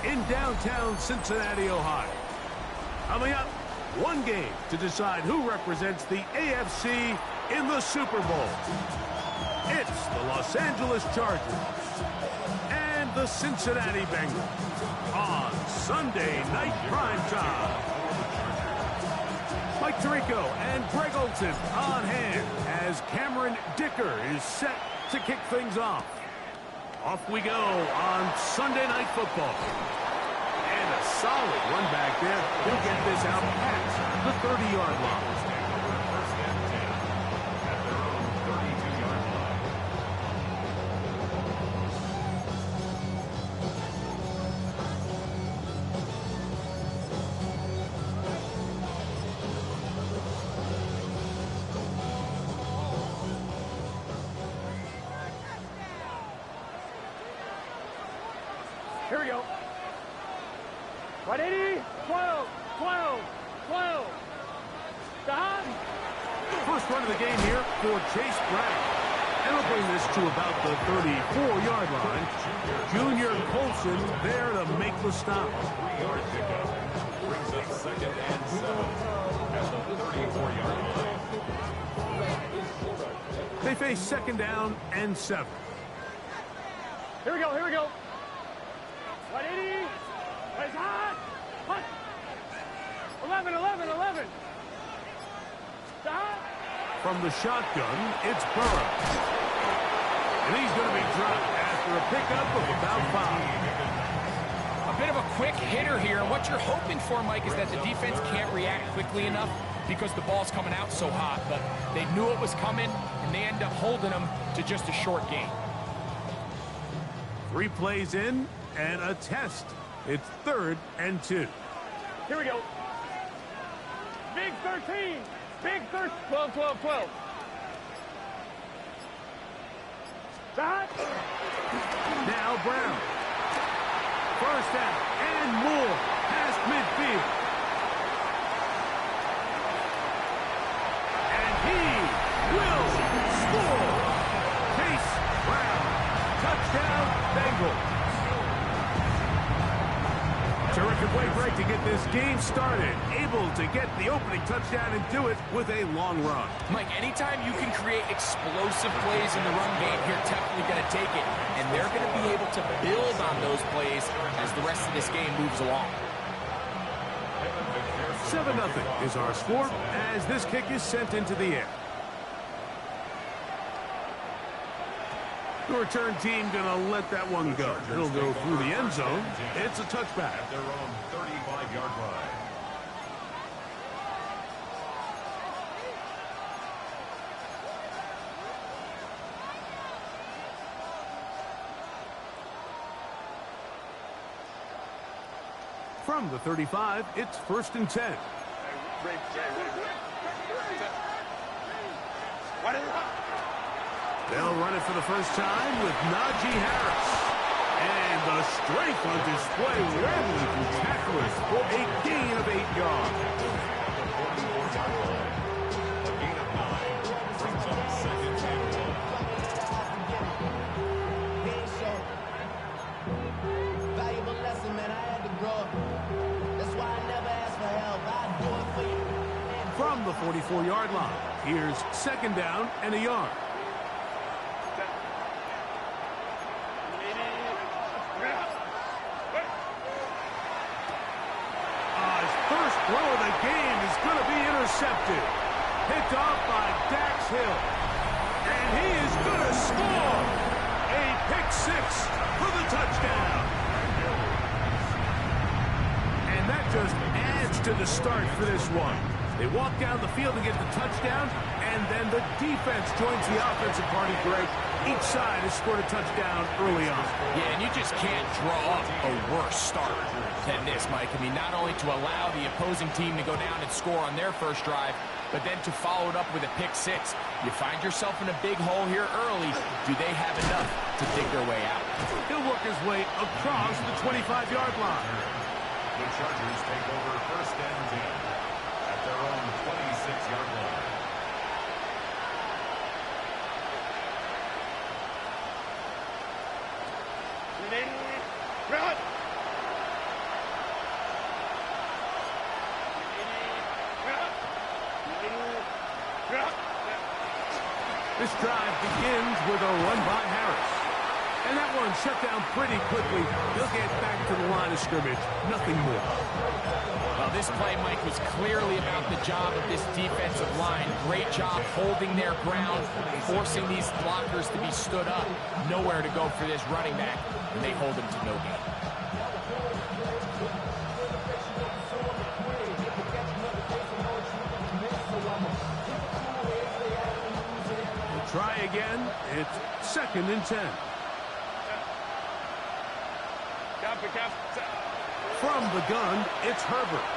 in downtown Cincinnati, Ohio. Coming up, one game to decide who represents the AFC in the Super Bowl. It's the Los Angeles Chargers and the Cincinnati Bengals on Sunday Night Primetime. Mike Tirico and Greg Olsen on hand as Cameron Dicker is set to kick things off. Off we go on Sunday Night Football. And a solid run back there. He'll get this out past the 30-yard line. Here we go. 180, 12, 12, 12. Stop. First run of the game here for Chase Brown. And he'll bring this to about the 34-yard line. Junior Colson there to make the stop. 3-yard pickup. Brings up 2nd and 7 at the 34-yard line. They face 2nd down and 7. Here we go, here we go. 180. It's hot. Hot. 11, 11, 11. Stop. From the shotgun, it's Burrow. And he's going to be dropped after a pickup of about 5. A bit of a quick hitter here. What you're hoping for, Mike, is that the defense can't react quickly enough because the ball's coming out so hot. But they knew it was coming, and they end up holding them to just a short gain. 3 plays in and a test. It's 3rd and 2. Here we go. Big 13. Big 13. 12, 12, 12. Stop. Now Brown. First down and more past midfield. And he will score. Chase Brown. Touchdown, Bengals. Terrific way, Greg, to get this game started. Able to get the opening touchdown and do it with a long run. Mike, anytime you can create explosive plays in the run game, you're definitely going to take it. And they're going to be able to build on those plays as the rest of this game moves along. 7-0 is our score as this kick is sent into the air. The return team going to let that one go. It'll go through the end zone. It's a touchback. At their own 35-yard line. From the 35, it's 1st and 10. They'll run it for the first time with Najee Harris. And the strength on display rattling through tacklers for a gain of 8 yards. A gain of 9 brings up 2nd and 1. Valuable lesson, man. I had to grow up. That's why I never ask for help. I do it for you. From the 44-yard line, here's 2nd down and a yard. Throw of the game is going to be intercepted. Picked off by Dax Hill. And he is going to score. A pick 6 for the touchdown. And that just adds to the start for this one. They walk down the field to get the touchdown, and then the defense joins the offensive party, Greg. Each side has scored a touchdown early on. Yeah, and you just can't draw up a worse start than this, Mike. I mean, not only to allow the opposing team to go down and score on their first drive, but then to follow it up with a pick 6. You find yourself in a big hole here early. Do they have enough to dig their way out? He'll work his way across the 25-yard line. The Chargers take over 1st and 10 at their own 26-yard line. This drive begins with a run by Harris. And that one shut down pretty quickly. He'll get back to the line of scrimmage. Nothing more. Well, this play, Mike, was clearly about the job of this defensive line. Great job holding their ground, forcing these blockers to be stood up. Nowhere to go for this running back, and they hold him to no gain. Try again. It's 2nd and 10. From the gun, it's Herbert.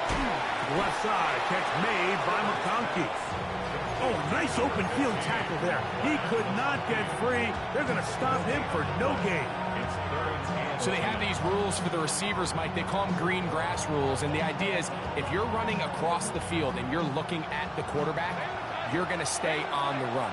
To the left side, catch made by McConkey. Oh, nice open field tackle there. He could not get free. They're going to stop him for no gain. So they have these rules for the receivers, Mike. They call them green grass rules. And the idea is if you're running across the field and you're looking at the quarterback, you're going to stay on the run.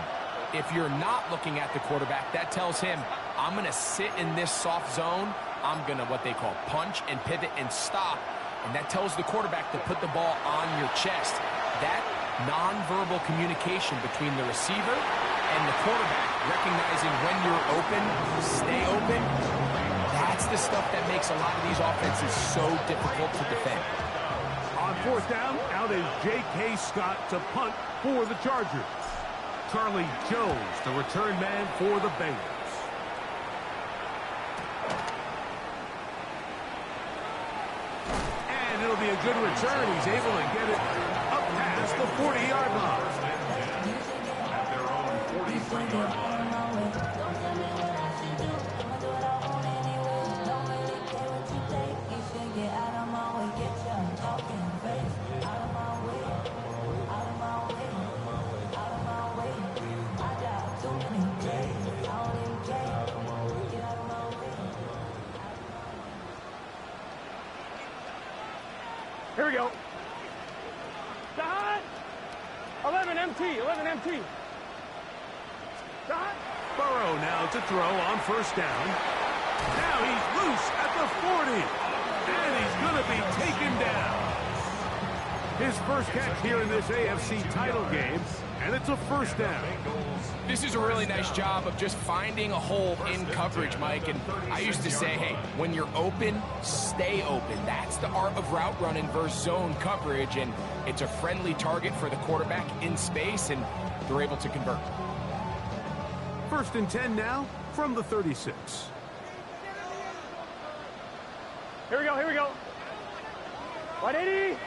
If you're not looking at the quarterback, that tells him, I'm going to sit in this soft zone. I'm going to what they call punch and pivot and stop. And that tells the quarterback to put the ball on your chest. That nonverbal communication between the receiver and the quarterback, recognizing when you're open, stay open, that's the stuff that makes a lot of these offenses so difficult to defend. On 4th down, out is J.K. Scott to punt for the Chargers. Charlie Jones, the return man for the Bengals. And it'll be a good return. He's able to get it up past the 40-yard line. At their own 43-yard line. Here we go. Dot. 11 MT. 11 MT. Dot. Burrow now to throw on 1st down. Now he's loose at the 40. And he's going to be taken down. His first catch here in this AFC title game. And it's a 1st down. This is a really nice job of just finding a hole in coverage, Mike. And I used to say, hey, when you're open, stay open. That's the art of route running versus zone coverage. And it's a friendly target for the quarterback in space, and they're able to convert. 1st and 10 now from the 36. Here we go. Here we go. 180.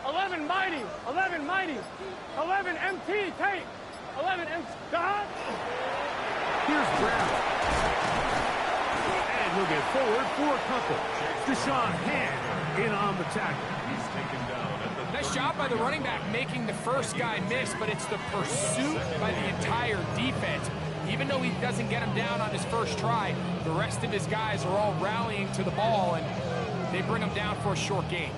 11 mighty. 11 mighty. 11 MT. Take. 11 MT. Dot. Here's Brown. And he'll get forward for a couple. Deshaun Hand in on the tackle. He's taken down at the Nice job by the running back making the first guy miss, but it's the pursuit by the entire defense. Even though he doesn't get him down on his first try, the rest of his guys are all rallying to the ball, and they bring him down for a short gain.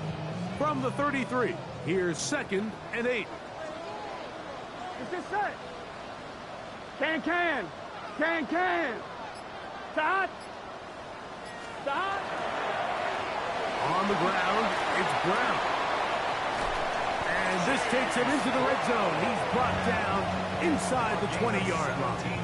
From the 33, here's 2nd and 8. Is this set? Can. Dot. Dot. On the ground, it's Brown. And this takes him into the red zone. He's brought down inside the 20-yard line.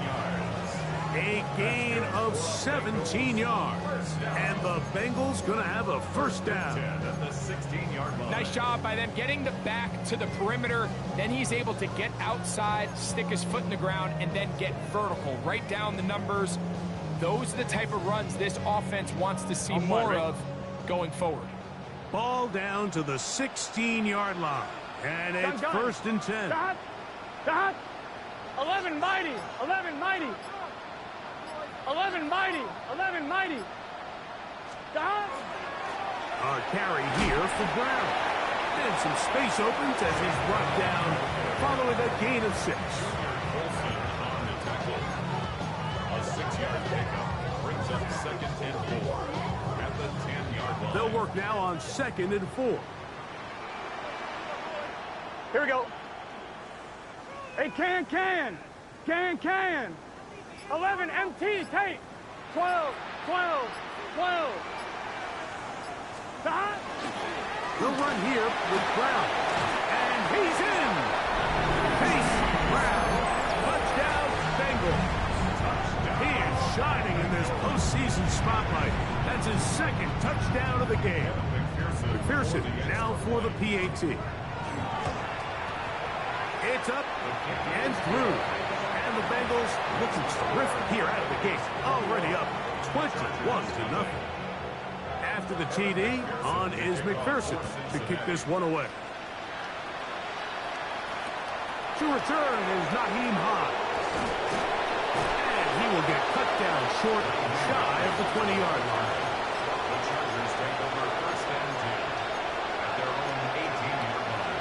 A gain of 17 yards. And the Bengals going to have a 1st down. At the 16-yard line. Nice job by them getting the back to the perimeter. Then he's able to get outside, stick his foot in the ground, and then get vertical. Right down the numbers. Those are the type of runs this offense wants to see more of going forward. Ball down to the 16-yard line. And it's 1st and 10. Dot. 11 mighty. 11 mighty. 11 mighty. 11 mighty. Dot. A carry here for Brown. And some space opens as he's brought down following a gain of 6. On the tackle. A 6-yard pickup brings up 2nd and 4 at the 10-yard line. They'll work now on 2nd and 4. Here we go. Hey, can. 11 MT. Take. 12. Dot. They'll run here with Brown. And he's in. Chase Brown. Bowl. He is shining in this postseason spotlight. That's his second touchdown of the game. McPherson now for the PAT. It's up and through. And the Bengals looking terrific here out of the gate. Already up 21-0. After the TD, on is McPherson to kick this one away. To return is Naheem High. And he will get cut down short and shy of the 20-yard line. The Chargers take over first and 10 at their own 18-yard line.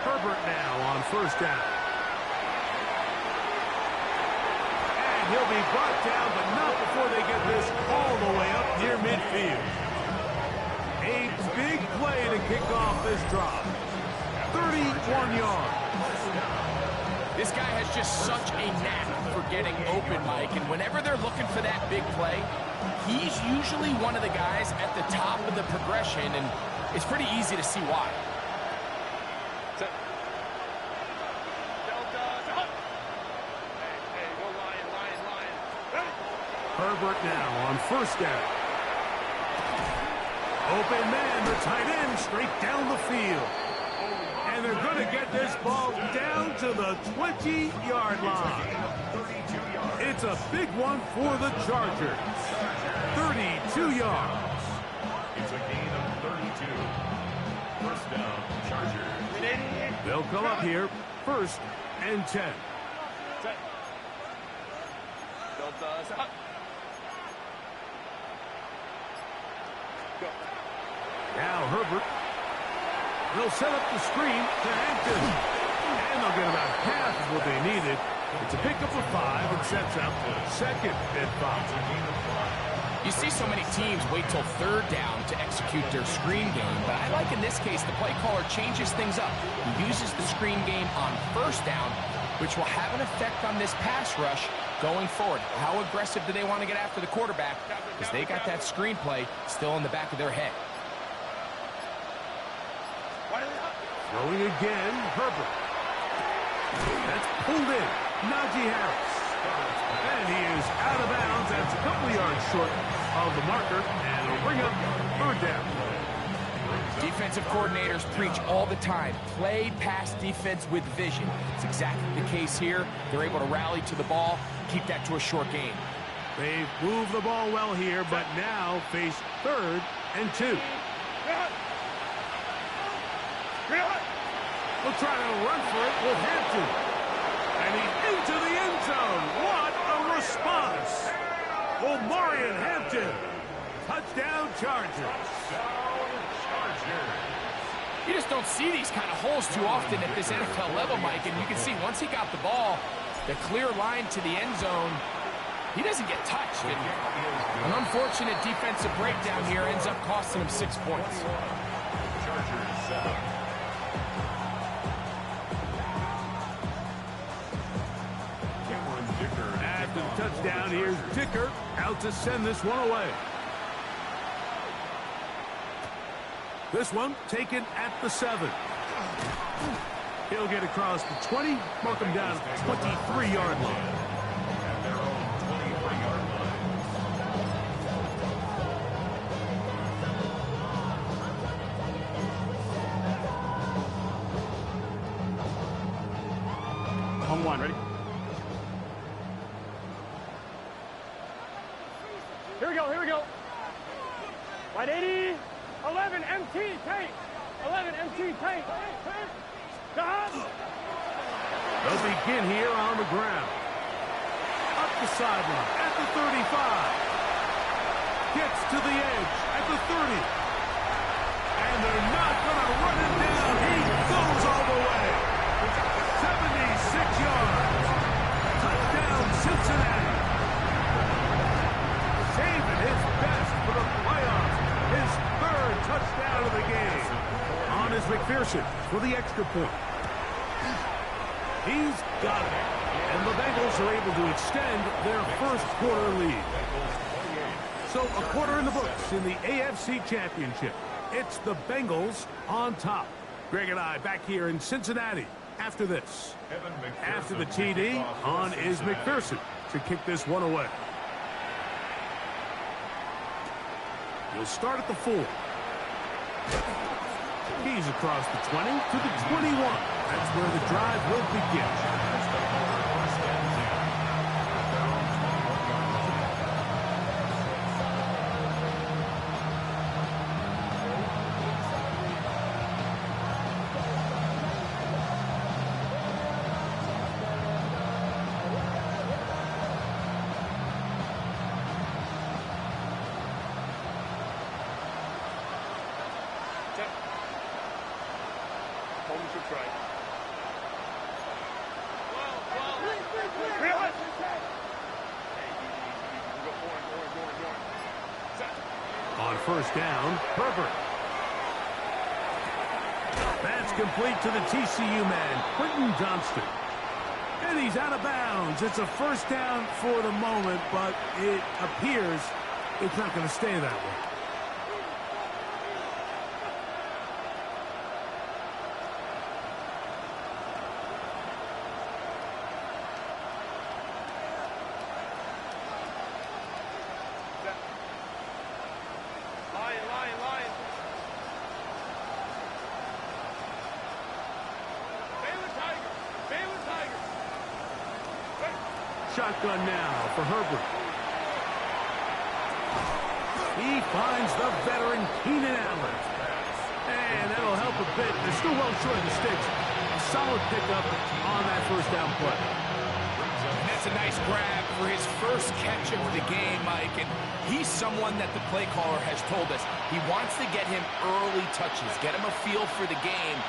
Herbert now on first down. And he'll be brought down, but not before they get this all the way up near midfield. A big play to kick off this drive. 31 yards. This guy has just such a knack for getting open, Mike, and whenever they're looking for that big play, he's usually one of the guys at the top of the progression, and it's pretty easy to see why. Herbert now on first down. Open man, the tight end, straight down the field. And they're going to get this ball down to the 20-yard line. It's a big one for the Chargers. 32 yards. It's a gain of 32. First down, Chargers. They'll come up here, first and 10. Now Herbert. They'll set up the screen to Hampton. And they'll get about half of what they needed. It's a pickup of 5 and sets up second and 5. You see so many teams wait till third down to execute their screen game, but I like in this case the play caller changes things up. He uses the screen game on first down, which will have an effect on this pass rush going forward. How aggressive do they want to get after the quarterback? Because they got that screenplay still in the back of their head. Throwing again, Herbert. That's pulled in. Najee Harris. And he is out of bounds. That's a couple yards short of the marker. And it'll bring up third down. Defensive coordinators preach all the time. Play pass defense with vision. It's exactly the case here. They're able to rally to the ball, keep that to a short game. They've moved the ball well here, but now face third and 2. We'll try to run for it with Hampton. And he's into the end zone. What a response. Omarion Hampton. Touchdown Chargers. You just don't see these kind of holes too often at this NFL level, Mike. And you can see once he got the ball, the clear line to the end zone, he doesn't get touched. And an unfortunate defensive breakdown here ends up costing him 6 points. Chargers set up. After the touchdown, here's Dicker out to send this one away. This one taken at the 7. He'll get across the 20, mark him down at the 23-yard line. At their own 23-yard line. Home one, ready? Here we go, here we go. Right 80, 11, MT, tank. 11, MT, tank. They'll begin here on the ground. Up the sideline at the 35. Gets to the edge at the 30. And they're not going to run him down. He goes all the way. 76 yards. Touchdown, Cincinnati. Saving his McPherson for the extra point. He's got it. And the Bengals are able to extend their first quarter lead. So a quarter in the books in the AFC Championship. It's the Bengals on top. Greg and I back here in Cincinnati after this. After the TD, on is McPherson to kick this one away. He'll start at the 4. He's across the 20 to the 21. That's where the drive will begin. On first down, Herbert. That's complete to the TCU man, Quentin Johnston. And he's out of bounds. It's a first down for the moment, but it appears it's not going to stay that way. Shotgun now for Herbert. He finds the veteran Keenan Allen. And that'll help a bit. They're still well short of the sticks. A solid pickup on that first down play. That's a nice grab for his first catch of the game, Mike. And he's someone that the play caller has told us he wants to get him early touches, get him a feel for the game.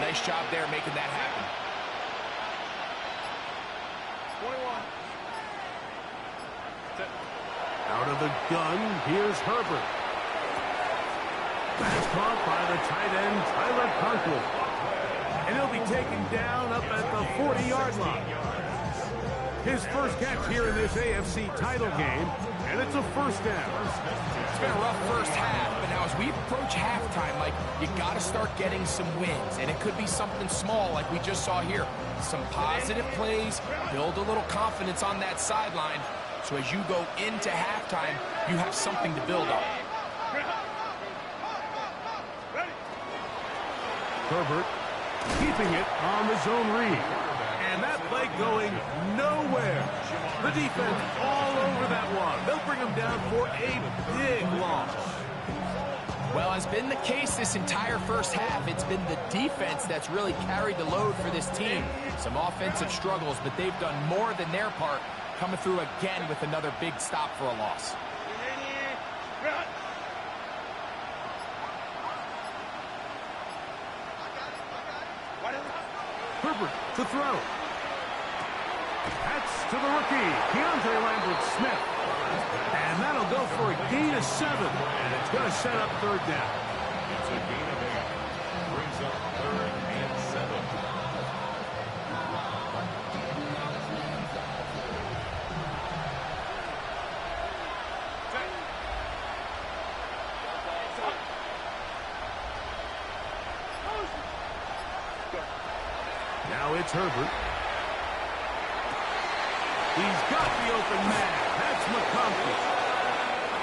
Nice job there making that happen. 21. Out of the gun, here's Herbert. That's caught by the tight end, Tyler Conklin. And he'll be taken down up at the 40-yard line. His first catch here in this AFC title game, and it's a first down. It's been a rough first half, but now as we approach halftime, Mike, you got to start getting some wins, and it could be something small like we just saw here. Some positive plays, build a little confidence on that sideline, so as you go into halftime, you have something to build on. Herbert keeping it on the zone read. And that play going nowhere. The defense all over that one. They'll bring him down for a big loss. Well, as been the case this entire first half, it's been the defense that's really carried the load for this team. Some offensive struggles, but they've done more than their part, coming through again with another big stop for a loss. Herbert to throw. That's to the rookie, Keandre Lambert-Smith. And that'll go for a gain of 7. And it's going to set up third down. It's a gain of 8. Brings up 3rd and 7. Now it's Herbert. He's got the open man. That's McConkey.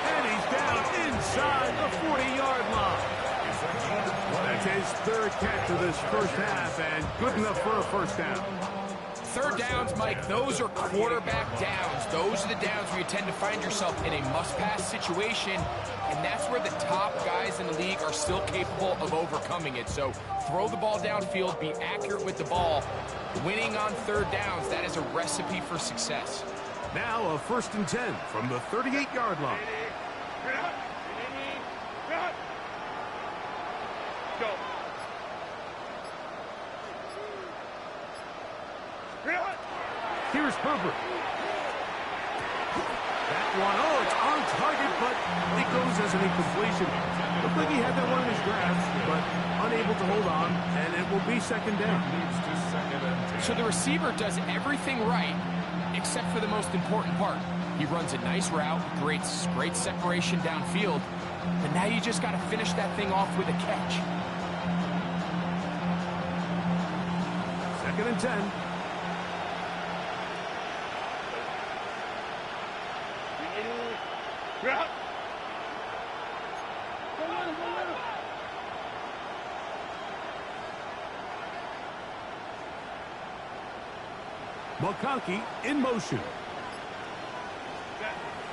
And he's down inside the 40-yard line. That's his third catch of this first half, and good enough for a first down. Third downs, Mike, those are quarterback downs. Those are the downs where you tend to find yourself in a must-pass situation, and that's where the top guys in the league are still capable of overcoming it. So throw the ball downfield, be accurate with the ball. Winning on third downs, that is a recipe for success. Now a 1st and 10 from the 38-yard line. Go. Here's Herbert. That one, oh, it's on target, but it goes as an incompletion. Looked like he had that one in his grasp, but unable able to hold on, and it will be second down. Moves to second and 10. So the receiver does everything right, except for the most important part. He runs a nice route, creates great separation downfield, but now you just got to finish that thing off with a catch. Second and 10. McConkey in motion.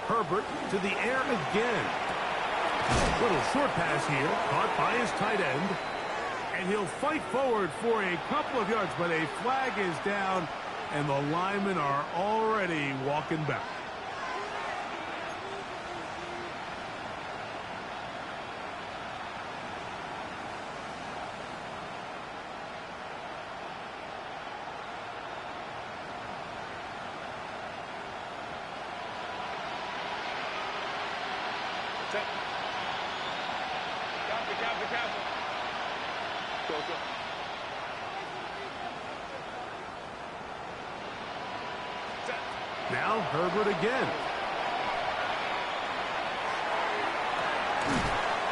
Herbert to the air again. Little short pass here, caught by his tight end. And he'll fight forward for a couple of yards, but a flag is down, and the linemen are already walking back. Now Herbert again.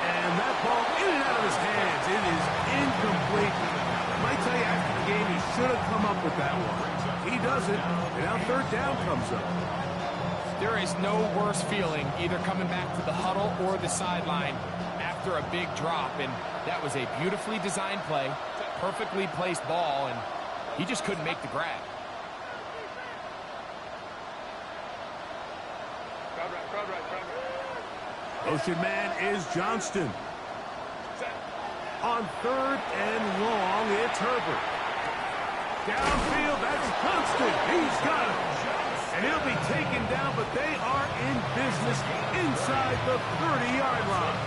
And that ball in and out of his hands. It is incomplete. I might tell you after the game he should have come up with that one. He doesn't. And now third down comes up. There is no worse feeling either coming back to the huddle or the sideline after a big drop. And that was a beautifully designed play, perfectly placed ball, and he just couldn't make the grab. Motion man is Johnston. On third and long, it's Herbert. Downfield, that's Johnston. He's got it. And he'll be taken down, but they are in business inside the 30-yard line.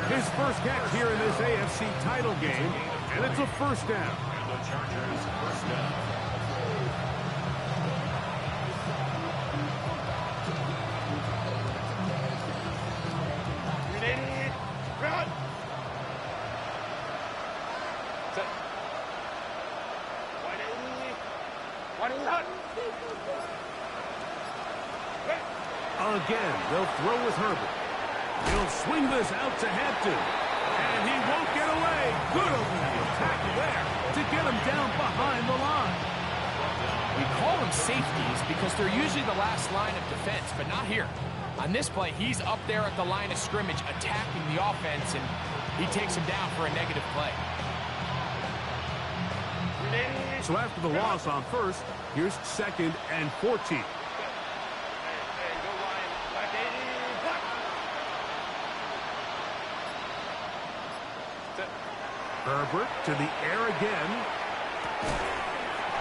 His first catch here in this AFC title game, and it's a first down. And the Chargers first down. Again, they'll throw with Herbert. He'll swing this out to Hampton. And he won't get away. Good opening tackle there to get him down behind the line. We call them safeties because they're usually the last line of defense, but not here. On this play, he's up there at the line of scrimmage attacking the offense, and he takes him down for a negative play. So after the loss on first, here's second and 14. Herbert to the air again.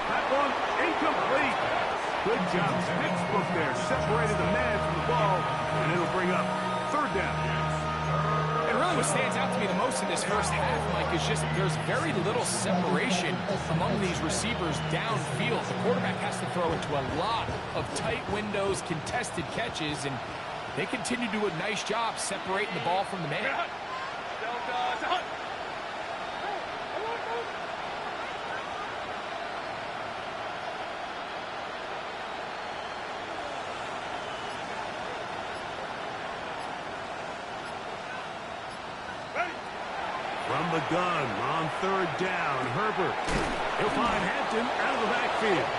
That one incomplete. Good job. Textbook there. Separated the man from the ball, and it'll bring up third down. And really what stands out to me the most in this first half, Mike, is just there's very little separation among these receivers downfield. The quarterback has to throw into a lot of tight windows, contested catches, and they continue to do a nice job separating the ball from the man. From the gun on third down, Herbert. He'll find Hampton out of the backfield.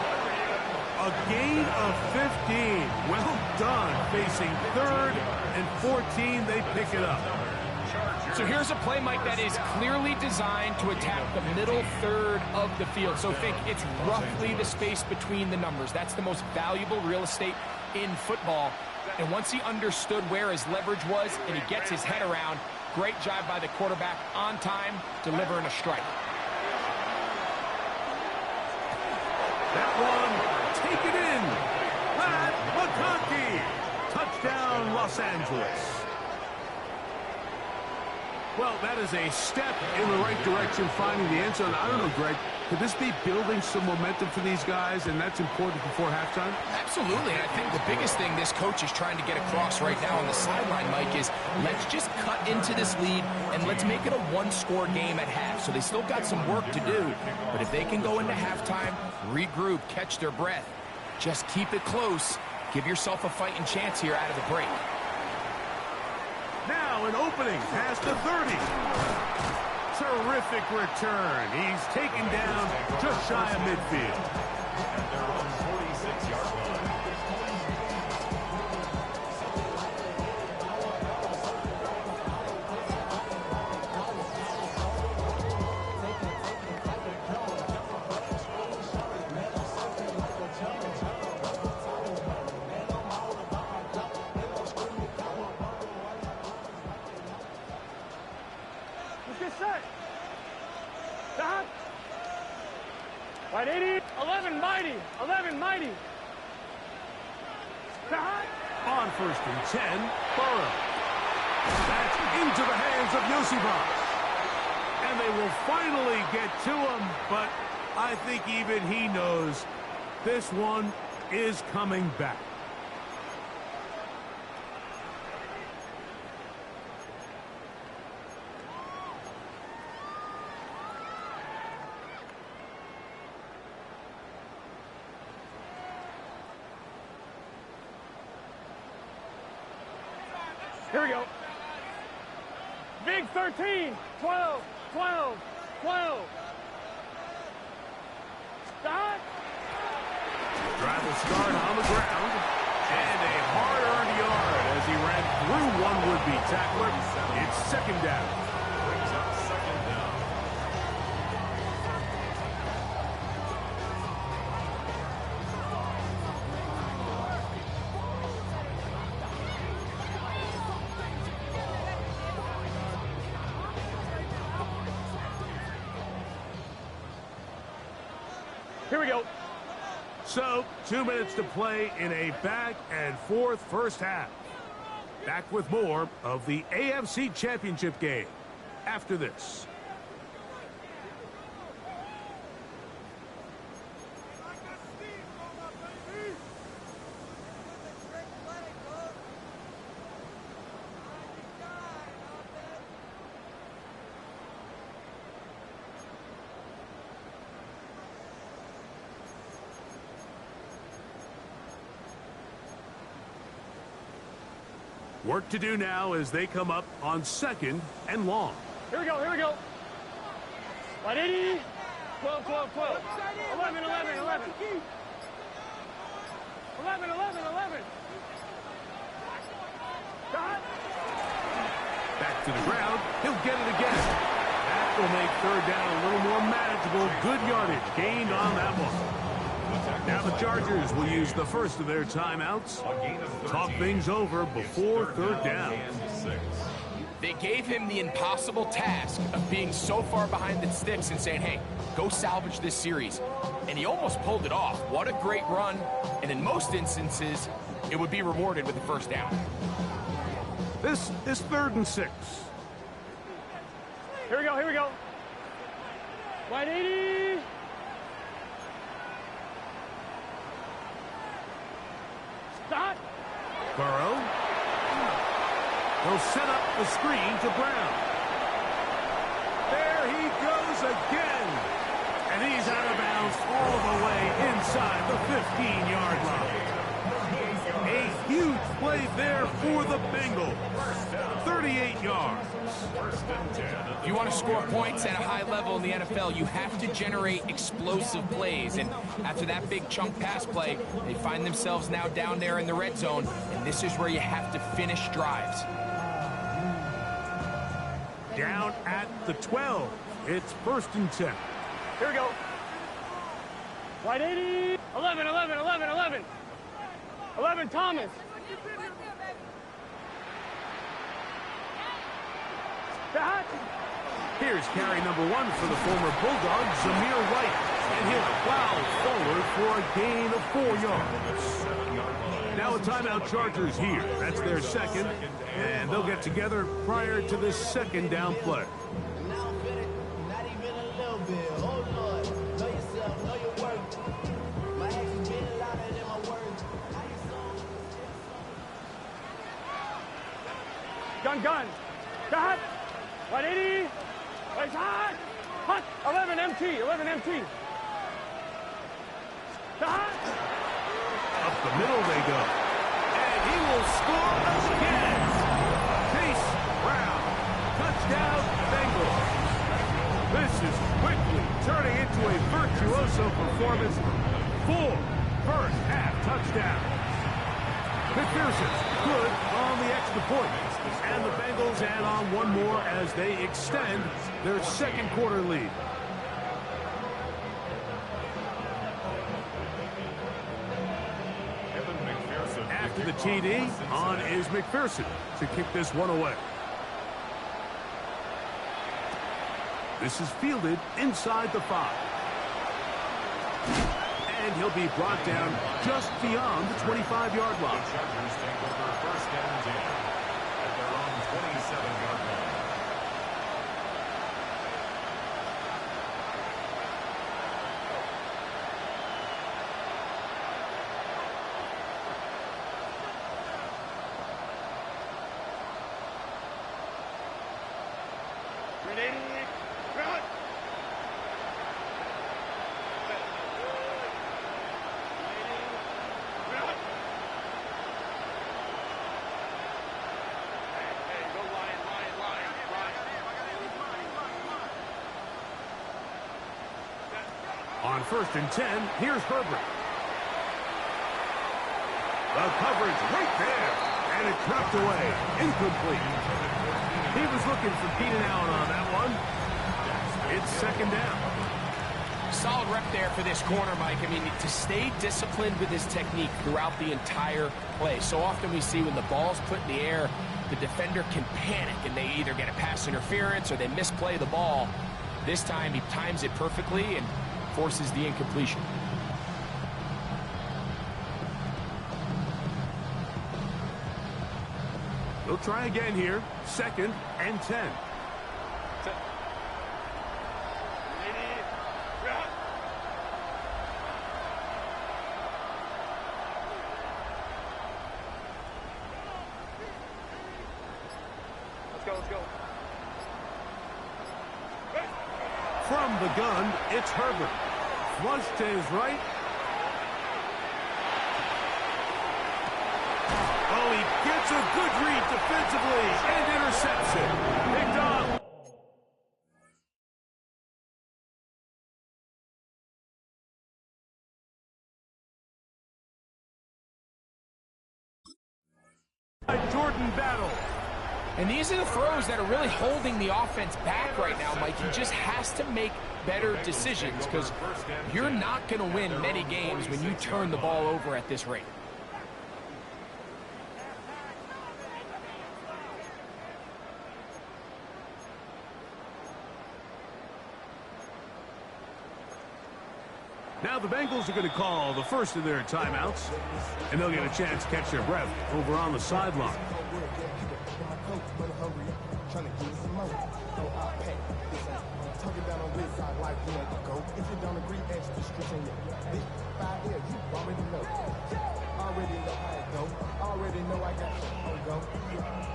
A gain of 15. Well done. Facing third and 14, they pick it up. So here's a play, Mike, that is clearly designed to attack the middle third of the field. So think it's roughly the space between the numbers. That's the most valuable real estate in football. And once he understood where his leverage was and he gets his head around, great job by the quarterback on time, delivering a strike. That one, take it in. Pat McConkey. Touchdown, Los Angeles. Well, that is a step in the right direction, finding the end zone. I don't know, Greg, Could this be building some momentum for these guys, and that's important before halftime? Absolutely, and I think the biggest thing this coach is trying to get across right now on the sideline, Mike, is let's just cut into this lead and let's make it a one-score game at half. So they still got some work to do, but if they can go into halftime, regroup, catch their breath, just keep it close, give yourself a fighting chance here out of the break. Now an opening past the 30. Terrific return. He's taken down just shy of midfield. At their own 46-yard line. Get set. Stop. Right 80. 11 mighty. 11 mighty. Stop. On first and 10, Burrow. That's into the hands of Yosibas. And they will finally get to him, but I think even he knows this one is coming back. Here we go. Big 13, 12, 12, 12. Stop. Drive will start on the ground. And a hard-earned yard as he ran through one would-be tackler. It's second down. Brings up second down. Here we go. So, 2 minutes to play in a back-and-forth first half. Back with more of the AFC Championship game after this. Work to do now as they come up on second and long. Here we go, here we go. Right 80, 12, 12, 12. 11, 11, 11. 11, 11, 11. Stop. Back to the ground. He'll get it again. That will make third down a little more manageable. Good yardage gained on that one. Now the Chargers will use the first of their timeouts. Talk things over before third down. They gave him the impossible task of being so far behind the sticks and saying, hey, go salvage this series. And he almost pulled it off. What a great run. And in most instances, it would be rewarded with a first down. This is 3rd and 6. Here we go, here we go. Right 80. Stop. Burrow. He'll set up the screen to Brown. There he goes again. And he's out of bounds all the way inside the 15-yard line. A huge play there for the Bengals. 38 yards. If you want to score points at a high level in the NFL, you have to generate explosive plays. And after that big chunk pass play, they find themselves now down there in the red zone. And this is where you have to finish drives. Down at the 12. It's 1st and 10. Here we go. Right 80. 11, 11, 11, 11. 11, Thomas. Stop. Here's carry number 1 for the former Bulldog, Zamir White. And he'll plow forward for a gain of 4 yards. Now a timeout Chargers here. That's their second. And they'll get together prior to this second down play. Not even a little bit. Oh, Lord. No, gun. Got. 180. Place hot. Hot. 11 MT. 11 MT. Got. Up the middle they go. And he will score again. Chase Brown. Touchdown, Bengals. This is quickly turning into a virtuoso performance. 4 first-half touchdowns. McPherson good on the extra point. And the Bengals add on one more as they extend their second quarter lead. After the TD, on is McPherson to kick this one away. This is fielded inside the 5. And he'll be brought down just beyond the 25-yard line. The Chargers take over first and 10 at their own 27-yard line. On first and 10, here's Herbert. The coverage right there, and it dropped away, incomplete. He was looking for Keenan Allen on that one. It's second down. Solid rep there for this corner, Mike. I mean, to stay disciplined with his technique throughout the entire play. So often we see when the ball's put in the air, the defender can panic, and they either get a pass interference or they misplay the ball. This time, he times it perfectly and forces the incompletion. They'll try again here. Second and 10. Let's go. From the gun, it's Herbert. Flush to his right. Oh, he gets a good read defensively and intercepts it. Picked off. Jordan Battle. And these are the throws that are really holding the offense back right now, Mike. He just has to make better decisions because you're not going to win many games when you turn the ball over at this rate. Now the Bengals are going to call the first of their timeouts, and they'll get a chance to catch their breath over on the sideline.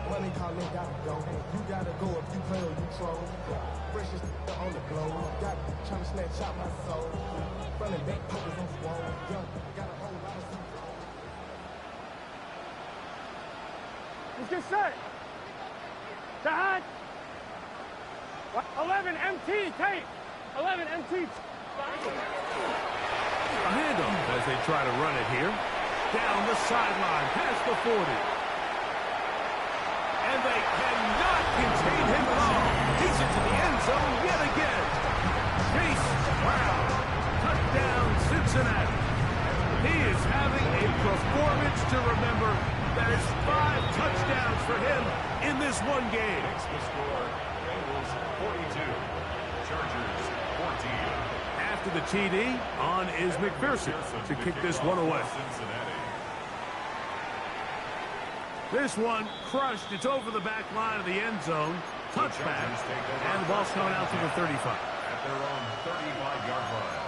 Money calling, gotta go. You gotta go if you play or you troll. Precious on the glow. Got trying to snatch out my soul. Running back pockets on swole. Young, got a whole lot of stuff. Let's get set. Sahad. 11 MT, tape. 11 MT. Random as they try to run it here. Down the sideline, past the 40. And they cannot contain him at all. He's into the end zone yet again. Chase Brown. Touchdown, Cincinnati. He is having a performance to remember. That is 5 touchdowns for him in this one game. Next the score, Bengals 42, Chargers 14. After the TD, on is McPherson to kick this one away. Cincinnati. This one crushed. It's over the back line of the end zone. Touchback. And the ball's coming out to the 35. At their own 35-yard line.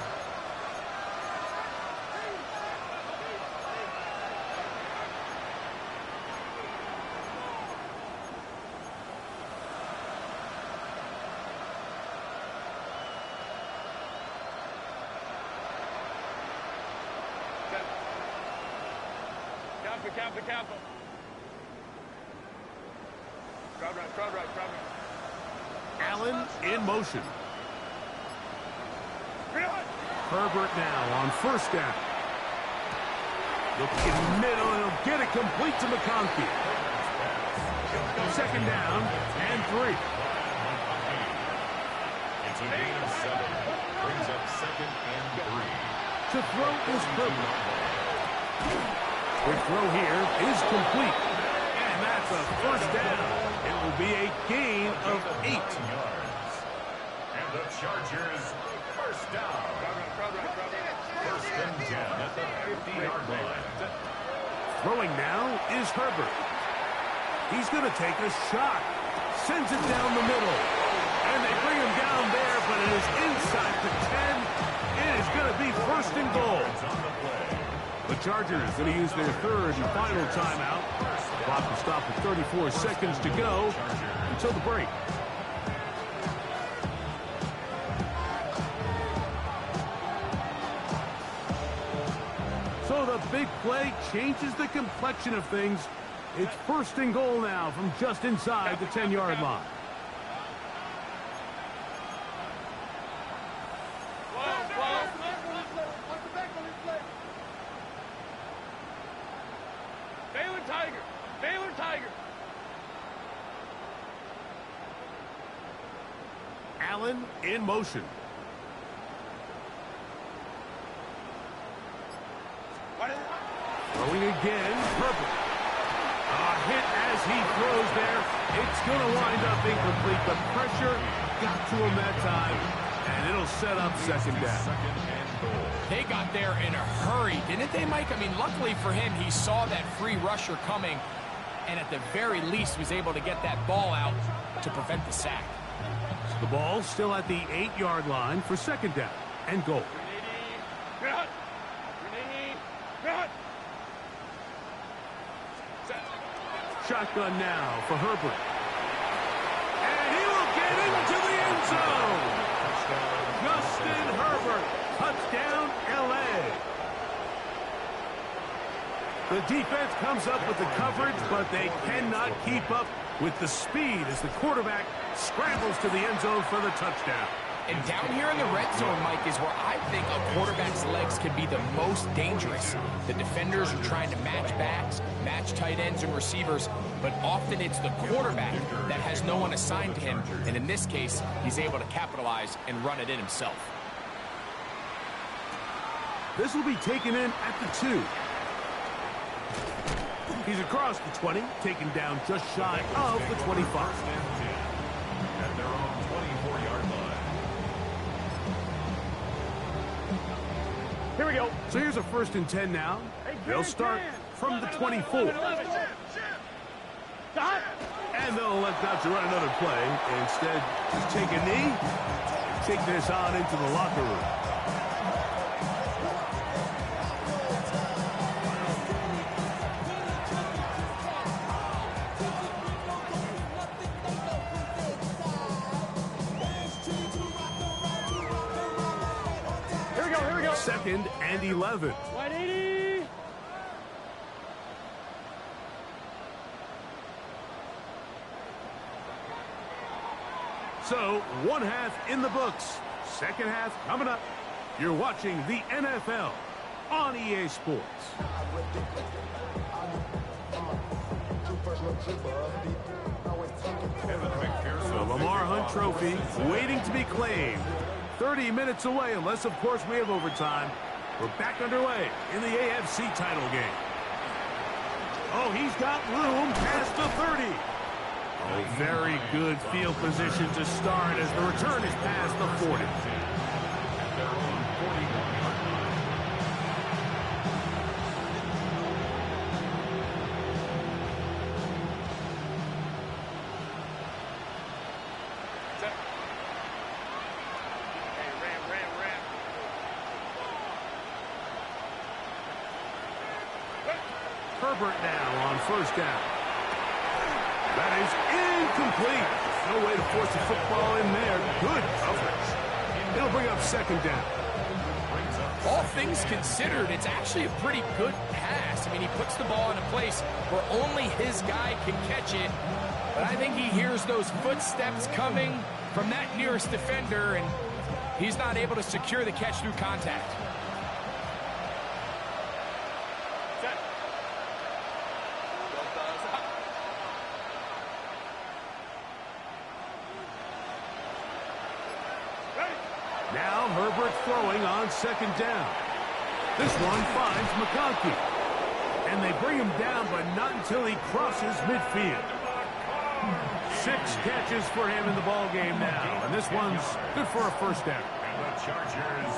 it, cap it. Crowd right. Allen in motion. Herbert now on first down. Looking in the middle, and he'll get it complete to McConkey. Second down and 3. It's a gain of 7. Brings up second and 3. To throw is Herbert. The throw here is complete. And that's a first down. It will be a gain of 8. Yards. And the Chargers first down. First and 10 at the 50-yard line. Throwing now is Herbert. He's going to take a shot. Sends it down the middle. And they bring him down there, but it is inside the 10. It is going to be first and goal. The Chargers going to use their third and final timeout. The clock will stop with 34 seconds to go until the break. So the big play changes the complexion of things. It's first and goal now from just inside the 10-yard line. Baylor Tiger. Allen in motion. Throwing again, Herbert. A hit as he throws there. It's going to wind up incomplete. The pressure got to him that time, and it'll set up second down. They got there in a hurry, didn't they, Mike? I mean, luckily for him, he saw that free rusher coming, and at the very least was able to get that ball out to prevent the sack. The ball still at the 8-yard line for second down and goal. Shotgun now for Herbert. And he will get into the end zone. Justin Herbert, touchdown LA. The defense comes up with the coverage, but they cannot keep up with the speed as the quarterback scrambles to the end zone for the touchdown. And down here in the red zone, Mike, is where I think a quarterback's legs can be the most dangerous. The defenders are trying to match backs, match tight ends and receivers, but often it's the quarterback that has no one assigned to him, and in this case, he's able to capitalize and run it in himself. This will be taken in at the 2. He's across the 20, taken down just shy of the 25. At their own 24-yard line. Here we go. So here's a first and 10 now. They'll start from the 24. And they'll elect not to run another play. Instead, just take a knee and take this on into the locker room. Here we go. Second and 11. 180. So, one half in the books. Second half coming up. You're watching the NFL on EA Sports. The Lamar Hunt Trophy waiting to be claimed. 30 minutes away, unless, of course, we have overtime. We're back underway in the AFC title game. Oh, he's got room past the 30. Oh, very good field position to start as the return is past the 40. Herbert now on first down. That is incomplete. No way to force the football in there. Good coverage. It'll bring up second down. Brings up all things considered, it's actually a pretty good pass. I mean, he puts the ball in a place where only his guy can catch it. But I think he hears those footsteps coming from that nearest defender, and he's not able to secure the catch through contact. Now Herbert throwing on second down. This one finds McConkey. And they bring him down, but not until he crosses midfield. 6 catches for him in the ball game now. And this one's good for a first down.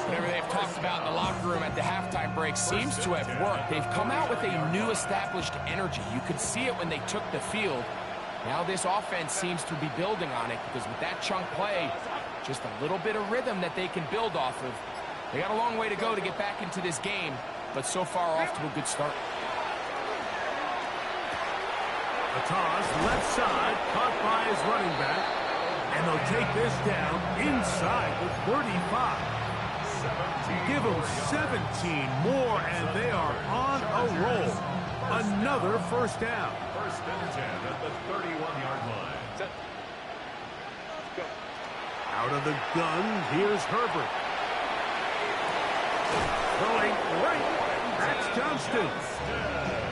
Whatever they've talked about in the locker room at the halftime break seems to have worked. They've come out with a new established energy. You could see it when they took the field. Now this offense seems to be building on it because with that chunk play, just a little bit of rhythm that they can build off of. They got a long way to go to get back into this game, but so far off to a good start. A toss left side, caught by his running back. And they'll take this down inside the 35. Give them 17 more, and they are on a roll. Another first down. First and 10 at the 31-yard line. Out of the gun, here's Herbert. Throwing right. That's Johnston.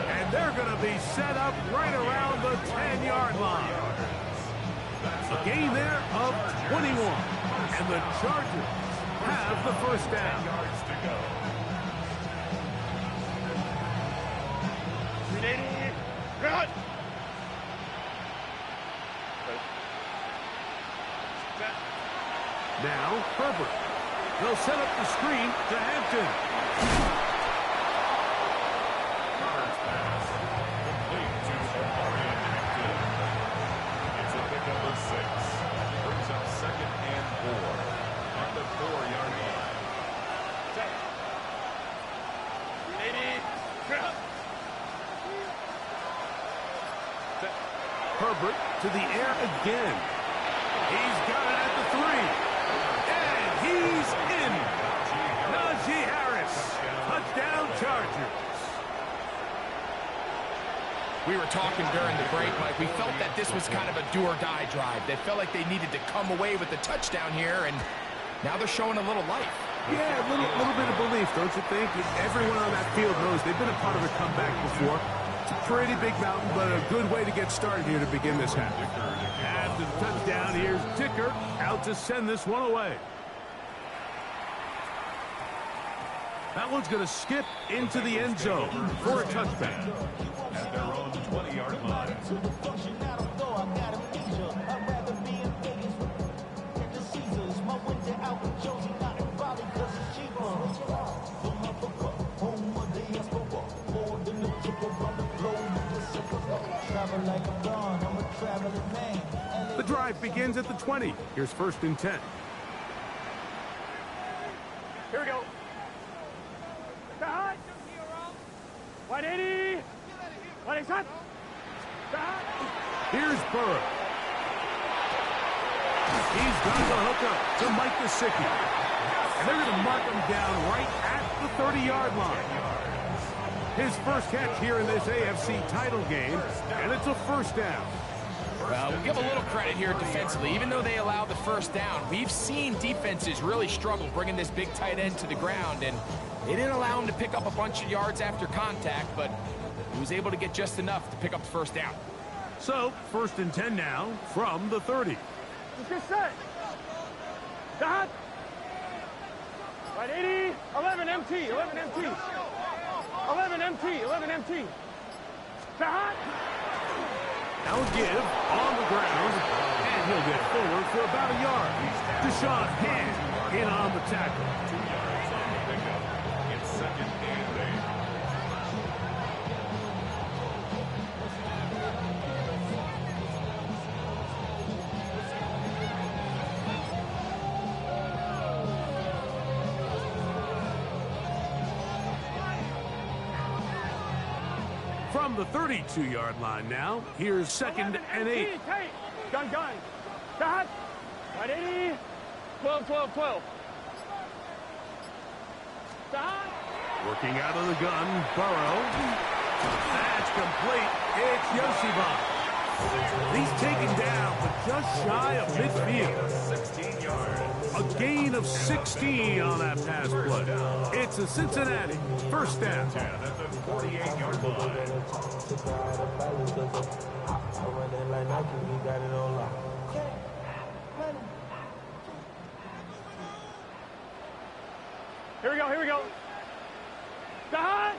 And they're going to be set up right around the 10-yard line. A gain there of 21. And the Chargers have the first down. Yards to go. Good. Now, Herbert. They'll set up the screen to Hampton. Carter's pass. Complete to Omarion Hampton. It's a pickup of 6. Brings up second and 4 at the 4-yard line. Herbert to the air again. He's got it at the 3. And he's in. Najee Harris. Touchdown Chargers. We were talking during the break, Mike. We felt that this was kind of a do-or-die drive. They felt like they needed to come away with the touchdown here, and now they're showing a little life. Yeah, a little bit of belief, don't you think? Everyone on that field knows they've been a part of a comeback before. It's a pretty big mountain, but a good way to get started here to begin this half. After the touchdown, here's Dicker out to send this one away. That one's going to skip into the end zone for a touchback. At their own 20-yard line. The drive begins at the 20. Here's first and 10. Here we go. Wide 80. Wide shot. Here's Burrow. He's got the hookup to Mike Gesicki. And they're going to mark him down right at the 30-yard line. His first catch here in this AFC title game, and it's a first down. Well, we'll give a little credit here defensively. Even though they allowed the first down, we've seen defenses really struggle bringing this big tight end to the ground, and they didn't allow him to pick up a bunch of yards after contact, but he was able to get just enough to pick up the first down. So, first and 10 now from the 30. Let's get set. Dot. Right 80. 11 MT. 11 MT. 11 MT. 11 MT. Dot. Now a give on the ground, and he'll get forward for about a yard. Deshaun Hand in on the tackle. 2 yards on the pickup. It's second and 8. From the 32-yard line now, here's second and 8. Gun. Dot. Right 80. 12. Working out of the gun, Burrow. That's complete. It's Yoshiba. He's taken down, but just shy of midfield. 16 yards. A gain of 16 on that pass play. It's a Cincinnati first down. 10 at the 48-yard line. Here we go, here we go. Dahai.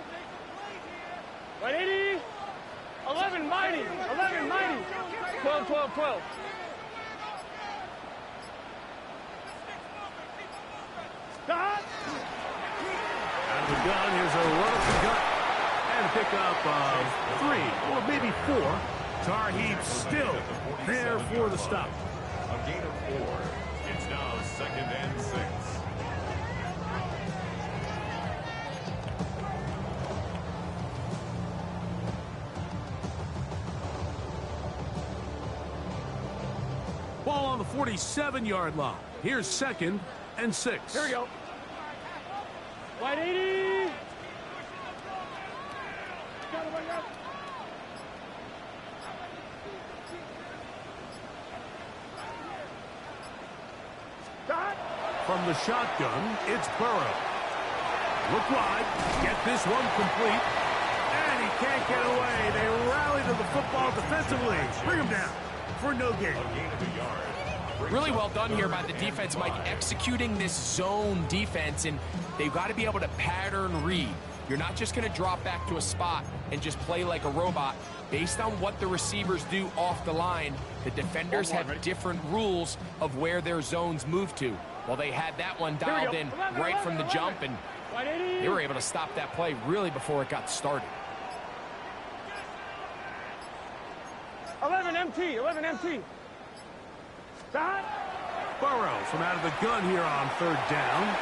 180. 11 mighty. 11 mighty. 12, 12, 12. Dahai. Out of the gun, here's a run up the gut. And a pickup of 3, or maybe 4. Tarheeb still there for the stop. A gain of 4. It's now 2nd and 6. Ball on the 47-yard line. Here's 2nd and 6. Here we go. 180. From the shotgun, it's Burrow. Look wide. Get this one complete. And he can't get away. They rally to the football defensively. Bring him down for no gain. Really well done here by the defense, Mike, executing this zone defense, and they've got to be able to pattern read. You're not just going to drop back to a spot and just play like a robot. Based on what the receivers do off the line, the defenders have different rules of where their zones move to. Well, they had that one dialed in right from the jump, and they were able to stop that play really before it got started. 11 MT, 11 MT. Stop. Burrow from out of the gun here on 3rd down.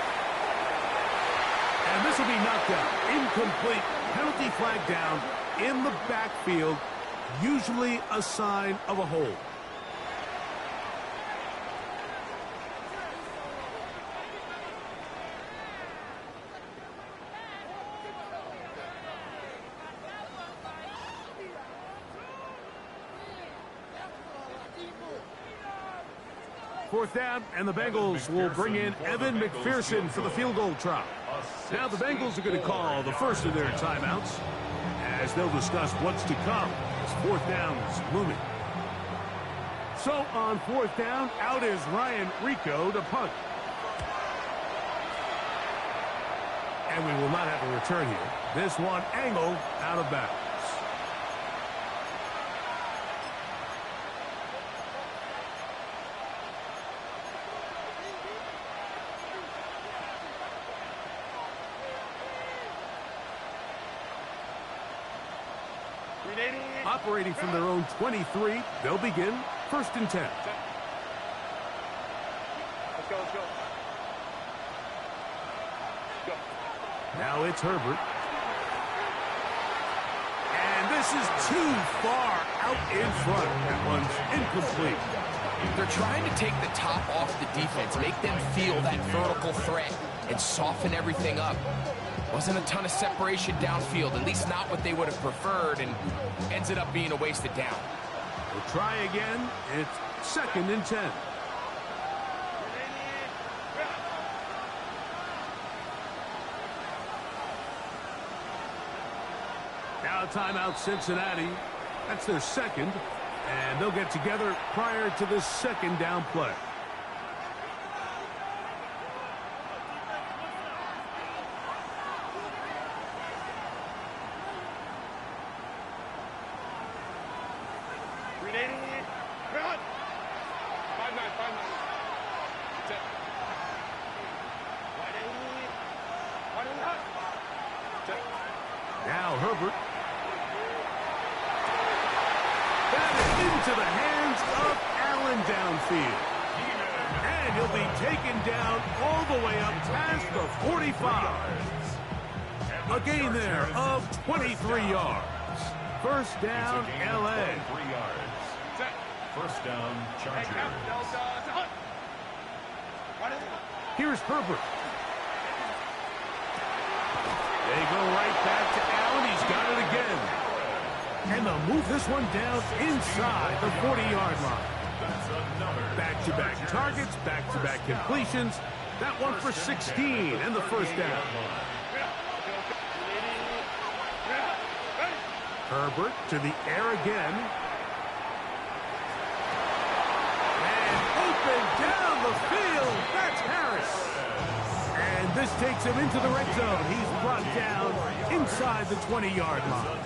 And this will be knocked out. Incomplete. Penalty flag down in the backfield. Usually a sign of a hold. Fourth down, and the Bengals will bring in Evan McPherson for the field goal try. Now the Bengals are going to call the first of their timeouts as they'll discuss what's to come as 4th down is looming. So on 4th down, out is Ryan Rico to punt. And we will not have a return here. This one angled out of bounds. Operating from their own 23, they'll begin 1st and 10. Let's go, let's go. Go. Now it's Herbert. And this is too far out in front. That one's incomplete. They're trying to take the top off the defense, make them feel that vertical threat, and soften everything up. Wasn't a ton of separation downfield, at least not what they would have preferred, and ends it up being a wasted down. We'll try again. It's 2nd and 10. Now a timeout, Cincinnati. That's their 2nd, and they'll get together prior to this 2nd down play. Now Herbert. That is into the hands of Allen downfield. And he'll be taken down all the way up past the 45. A gain there of 23 yards. First down, L.A. 3 yards. First down, Chargers. Here's Herbert. They go right back to Allen. He's got it again. And they'll move this one down inside the 40-yard line. Back-to-back targets, back-to-back completions. That one for 16 and the first down. Herbert to the air again. And open down the field. That's Harris. And this takes him into the red zone. He's brought down inside the 20-yard line.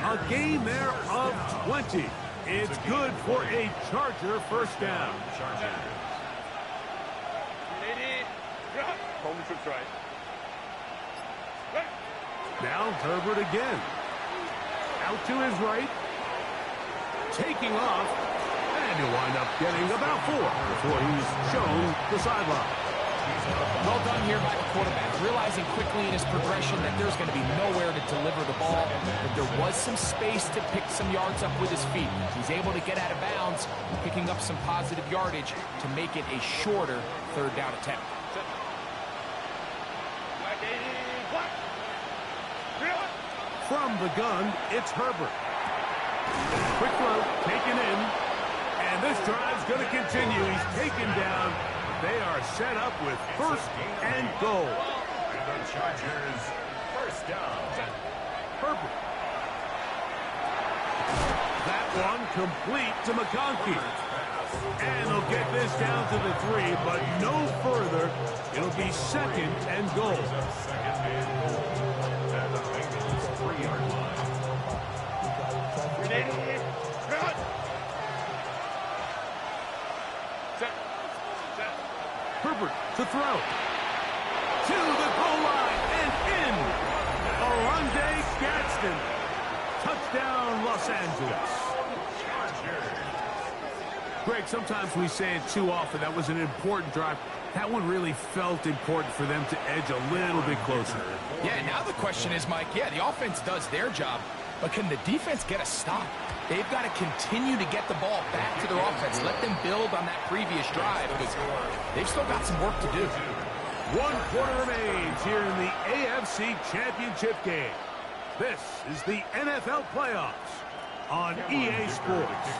A gain there of 20. It's good for a Charger first down. Now Herbert again. Out to his right. Taking off. And he'll wind up getting about 4 before he's shown the sideline. Well done here by the quarterback, realizing quickly in his progression that there's going to be nowhere to deliver the ball, but there was some space to pick some yards up with his feet. He's able to get out of bounds, picking up some positive yardage to make it a shorter third down attempt. From the gun, it's Herbert. Quick throw, taken in, and this drive's going to continue. He's taken down. They are set up with first and goal. And the Chargers first down. Herbert. That one complete to McConkey. And they'll get this down to the 3, but no further. It'll be second and goal. Second and goal. At the Bengals 3-yard line. Herbert to throw. To the goal line and in. Oronde Gadsden. Touchdown, Los Angeles. Greg, sometimes we say it too often. That was an important drive. That one really felt important for them to edge a little bit closer. Yeah, now the question is, Mike, the offense does their job, but can the defense get a stop? They've got to continue to get the ball back to their offense. Let them build on that previous drive because they've still got some work to do. 1 quarter remains here in the AFC Championship game. This is the NFL playoffs on EA Sports.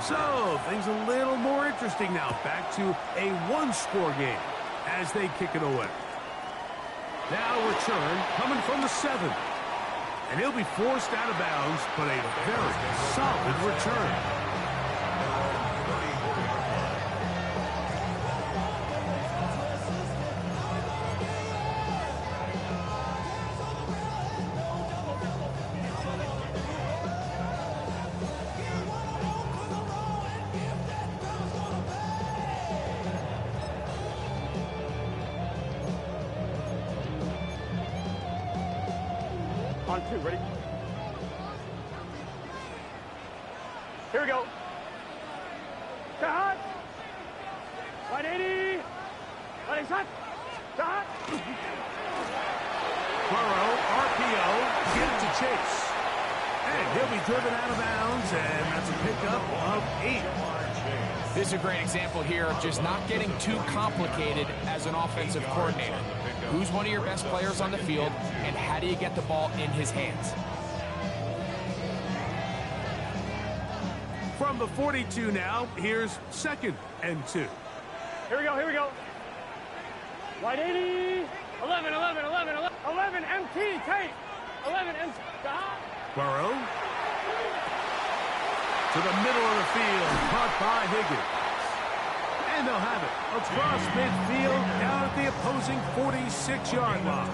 So, things a little more interesting now. Back to a one-score game as they kick it away. Now return coming from the 7. And he'll be forced out of bounds, but a very solid return. On 2, ready? Here we go. Cut. 180. Ready, set. Cut. Burrow, RPO, get it to Chase. And he'll be driven out of bounds, and that's a pickup of 8. This is a great example here of just not getting too complicated as an offensive coordinator. Who's one of your best players on the field, and how do you get the ball in his hands? From the 42 now, here's 2nd and 2. Here we go, here we go. 180. 11, 11, 11, 11. 11, MT, take. 11, MT. Stop. Burrow. To the middle of the field, caught by Higgins. And they'll have it across midfield down at the opposing 46-yard line.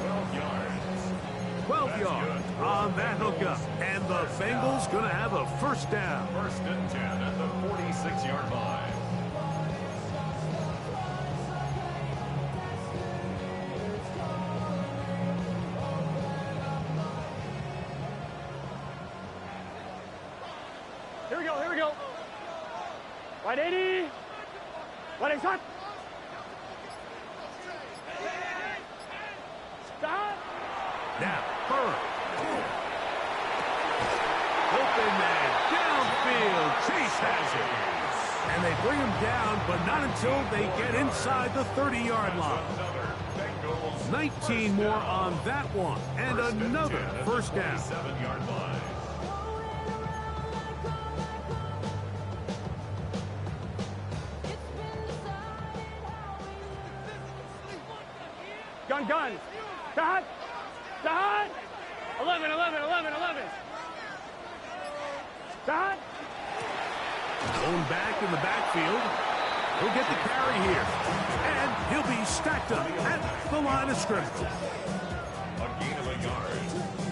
12 yards on that hookup. And the Bengals going to have a first down. First and 10 at the 46-yard line. Here we go, here we go. 180. Ready, set. Stop. Now, Burrow. Open man, downfield. Chase has it. And they bring them down, but not until they get inside the 30-yard line. 19 more on that one, and another first down. 7-yard line. Gun. Dot. 11. Dot. Going back in the backfield. He'll get the carry here. And he'll be stacked up at the line of scrimmage. A gain of a yard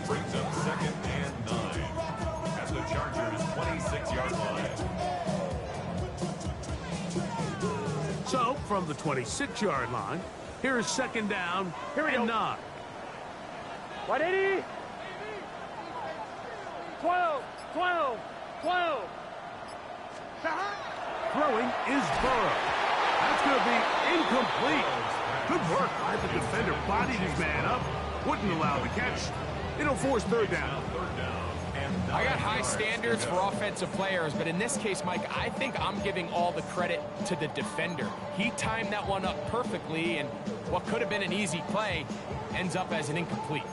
brings up 2nd and 9 at the Chargers' 26-yard line. So, from the 26-yard line, here's 2nd down and 9. 180. 12. Throwing is Burrow. That's going to be incomplete. Good work by the defender. Bodied his man up. Wouldn't allow the catch. It'll force 3rd down. I got high standards for offensive players, but in this case, Mike, I think I'm giving all the credit to the defender. He timed that one up perfectly, and what could have been an easy play ends up as an incomplete.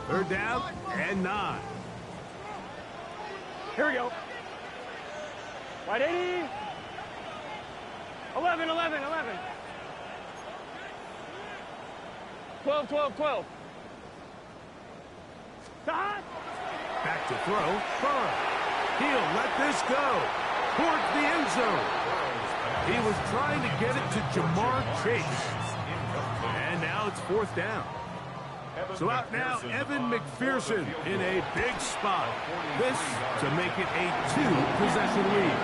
Third down and 9. Here we go. 180. 11. 12. Dot. Back to throw. Burrow. He'll let this go towards the end zone. He was trying to get it to Jamar Chase. And now it's 4th down. So out now, Evan McPherson in a big spot. This to make it a 2-possession lead.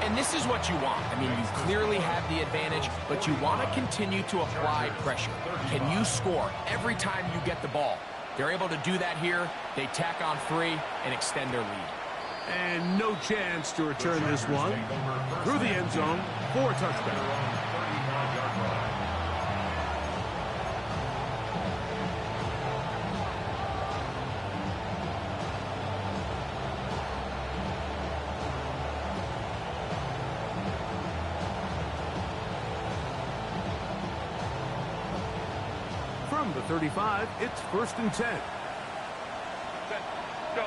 And this is what you want. I mean, you clearly have the advantage, but you want to continue to apply pressure. Can you score every time you get the ball? They're able to do that here. They tack on 3 and extend their lead. And no chance to return this one through the end zone for a touchdown. From the 35, it's 1st and 10. Go.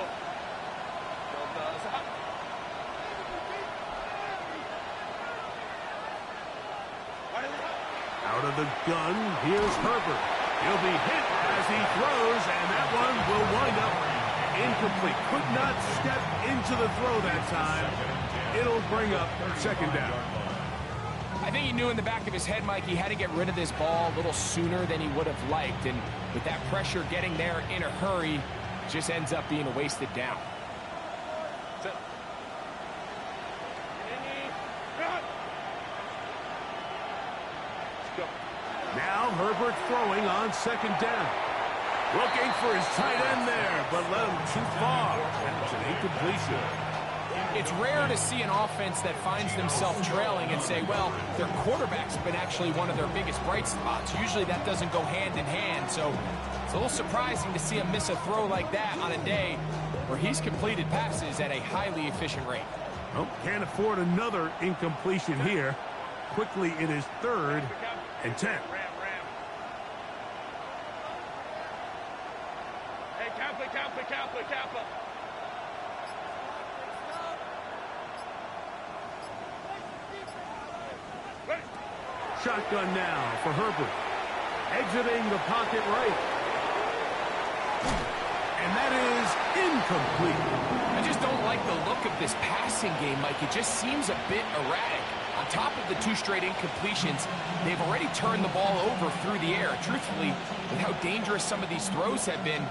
Out of the gun, here's Herbert. He'll be hit as he throws, and that one will wind up incomplete. Could not step into the throw that time. It'll bring up 2nd down. I think he knew in the back of his head, Mike, he had to get rid of this ball a little sooner than he would have liked. And with that pressure getting there in a hurry, it just ends up being a wasted down. Now Herbert throwing on 2nd down. Looking for his tight end there, but led him too far. That's an incompletion. It's rare to see an offense that finds themselves trailing and say, well, their quarterback's been actually one of their biggest bright spots. Usually that doesn't go hand in hand, so it's a little surprising to see him miss a throw like that on a day where he's completed passes at a highly efficient rate. Well, can't afford another incompletion here. Quickly, it is 3rd and 10. Hey, Kappa. Shotgun now for Herbert. Exiting the pocket right. And that is incomplete. I just don't like the look of this passing game, Mike. It just seems a bit erratic. On top of the 2 straight incompletions, they've already turned the ball over through the air. Truthfully, with how dangerous some of these throws have been,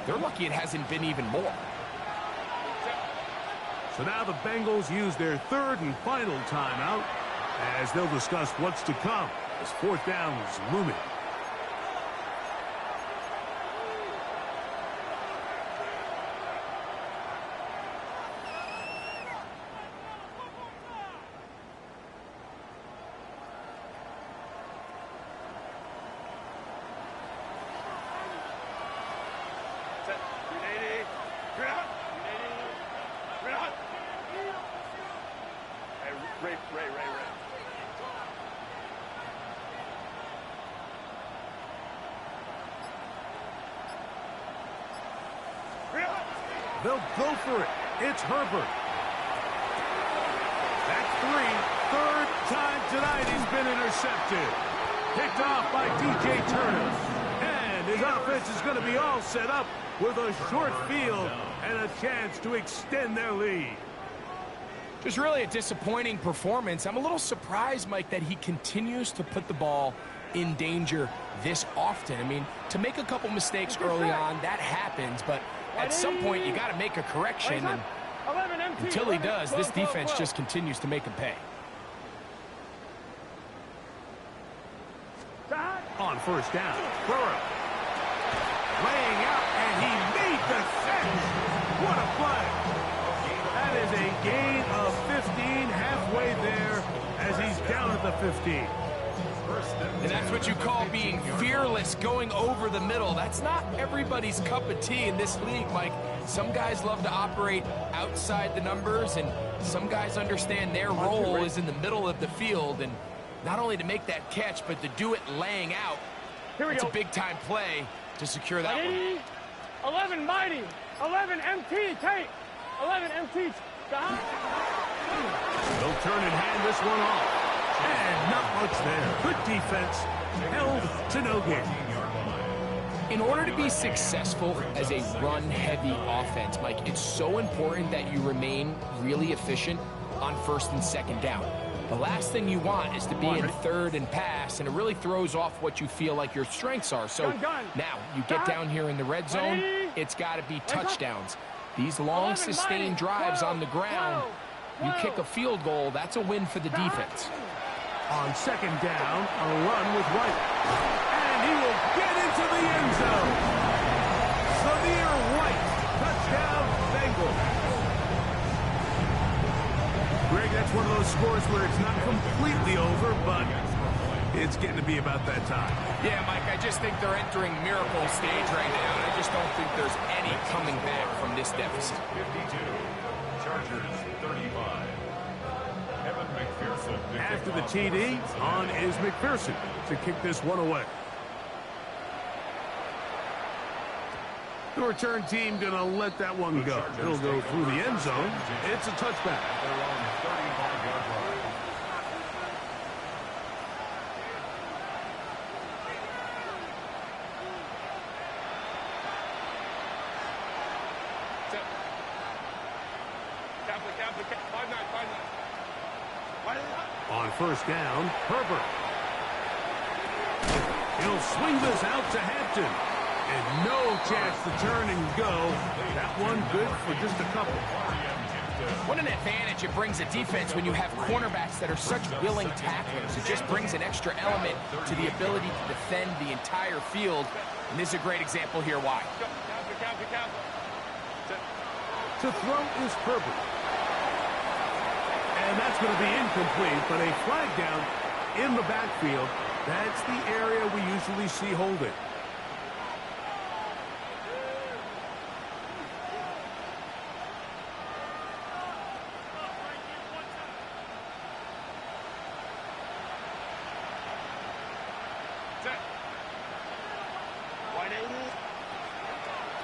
they're lucky it hasn't been even more. So now the Bengals use their 3rd and final timeout as they'll discuss what's to come as 4th down is looming. Ray. They'll go for it. It's Herbert. That's 3. Third time tonight he's been intercepted. Picked off by DJ Turner. And his offense is going to be all set up with a short field and a chance to extend their lead. Just really a disappointing performance. I'm a little surprised, Mike, that he continues to put the ball in danger this often. I mean, to make a couple mistakes early on, that happens, but at some point you got to make a correction, and until he does, this defense just continues to make him pay. On first down, Burrow laying out, and he made the catch. What a play. That is a gain of 15, halfway there as he's down at the 15. And that's what you call being fearless, going over the middle. That's not everybody's cup of tea in this league, Mike. Some guys love to operate outside the numbers, and some guys understand their role is in the middle of the field, and not only to make that catch, but to do it laying out. It's a big-time play to secure that one. 11 mighty, 11 MT, take, 11 MT. They'll turn and hand this one off. And not much there. Good defense, held to no gain. In order to be successful as a run-heavy offense, Mike, it's so important that you remain really efficient on first and second down. The last thing you want is to be in third and pass, and it really throws off what you feel like your strengths are. So now you get down here in the red zone, it's got to be touchdowns. These long, sustained drives on the ground, you kick a field goal, that's a win for the defense. On second down, a run with White. And he will get into the end zone. Zamir White, touchdown, Bengals. Greg, that's one of those scores where it's not completely over, but it's getting to be about that time. Yeah, Mike, I just think they're entering miracle stage right now, and I just don't think there's any coming back from this deficit. 52, Chargers 35. After the TD, on is McPherson to kick this one away. The return team going to let that one go. It'll go through the end zone. It's a touchback. On first down, Herbert. He'll swing this out to Hampton. And no chance to turn and go. That one good for just a couple. What an advantage it brings a defense when you have cornerbacks that are such willing tacklers. It just brings an extra element to the ability to defend the entire field. And this is a great example here why. To throw is Herbert. And that's going to be incomplete, but a flag down in the backfield. That's the area we usually see holding.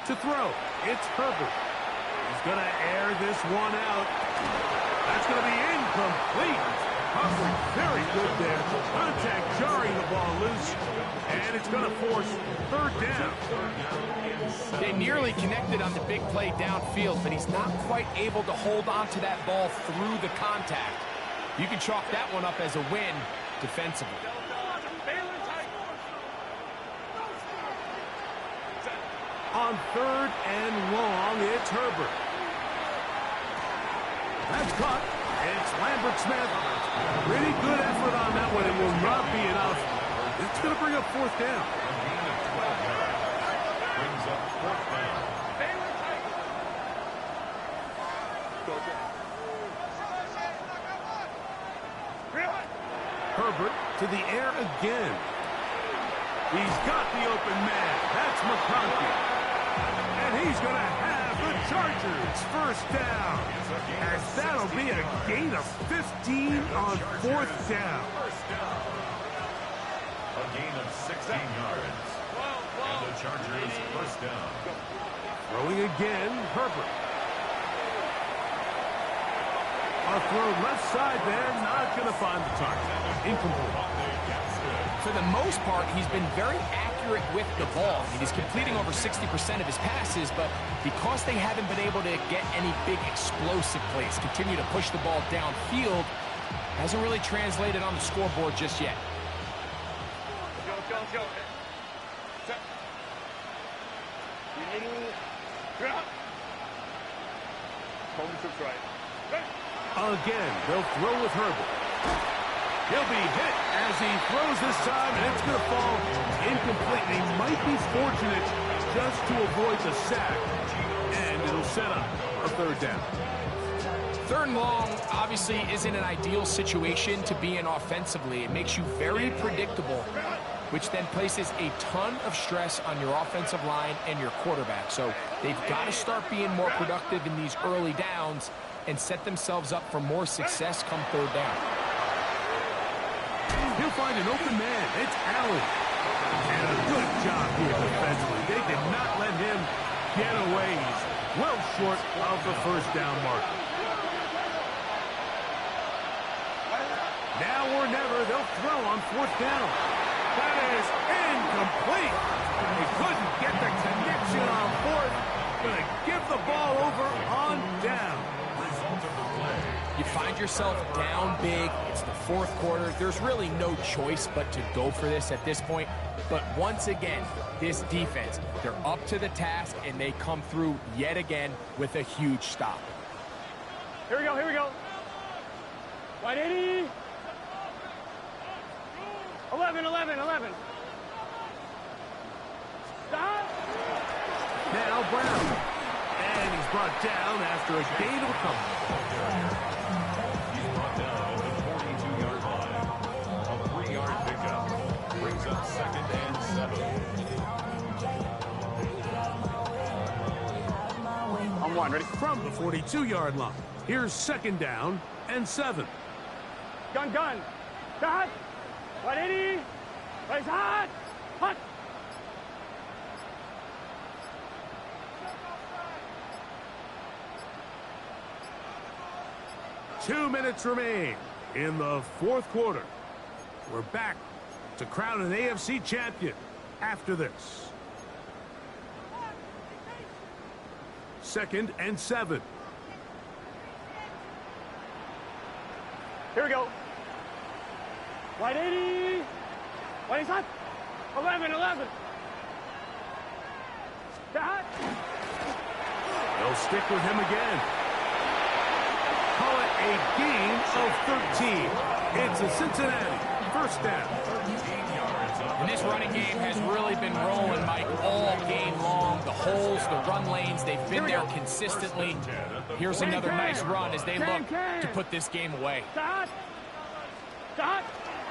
To throw, it's Herbert. He's going to air this one out. That's going to be incomplete. Humphrey, very good there. Contact jarring the ball loose. And it's going to force third down. They nearly connected on the big play downfield, but he's not quite able to hold on to that ball through the contact. You can chalk that one up as a win defensively. On third and long, it's Herbert. That's caught. It's Lambert Smith. Pretty good effort on that one. It will not be enough. It's going to bring up fourth down. Brings up fourth down. Herbert to the air again. He's got the open man. That's McConkey. And he's going to have the Chargers first down. As That'll be a gain of 15 on 4th down. A gain of 16 yards. And the Chargers first down. Throwing again, Herbert. A throw left side there, not going to find the target. Incomplete. For the most part, he's been very accurate with the ball. He's completing over 60% of his passes, but because they haven't been able to get any big explosive plays, continue to push the ball downfield, hasn't really translated on the scoreboard just yet. Let's go. Set. Drop. Home trips right. Again, they'll throw with Herbert. He'll be hit as he throws this time, and it's going to fall incomplete. He might be fortunate just to avoid the sack, and it'll set up a 3rd down. 3rd and long obviously isn't an ideal situation to be in offensively. It makes you very predictable, which then places a ton of stress on your offensive line and your quarterback. So they've got to start being more productive in these early downs and set themselves up for more success come 3rd down. He'll find an open man. It's Allen. And a good job here defensively. They did not let him get away. He's well short of the 1st down mark. Now or never, they'll throw on 4th down. That is incomplete. They couldn't get the connection on 4th. Gonna give the ball over on down. You find yourself down big. It's the 4th quarter. There's really no choice but to go for this at this point. But once again, this defense, they're up to the task, and they come through yet again with a huge stop. Here we go. Wide 80. 11. Stop. Now Brown. And he's brought down after a gain of a couple. He's brought down at the 42-yard line. A 3-yard pickup brings up 2nd and 7. On 1, ready? From the 42-yard line, here's 2nd down and 7. Gun. Stop. 180. Raise hot. Hot. Two minutes remain in the 4th quarter. We're back to crown an AFC champion after this. 2nd and 7. Here we go. Wide 80. Wide is hot. 11. Stop. They'll stick with him again. Call it a gain of 13. It's a Cincinnati 1st down. And this running game has really been rolling, Mike, all game long. The holes, the run lanes, they've been there consistently. Here's another nice run as they look to put this game away. Stop.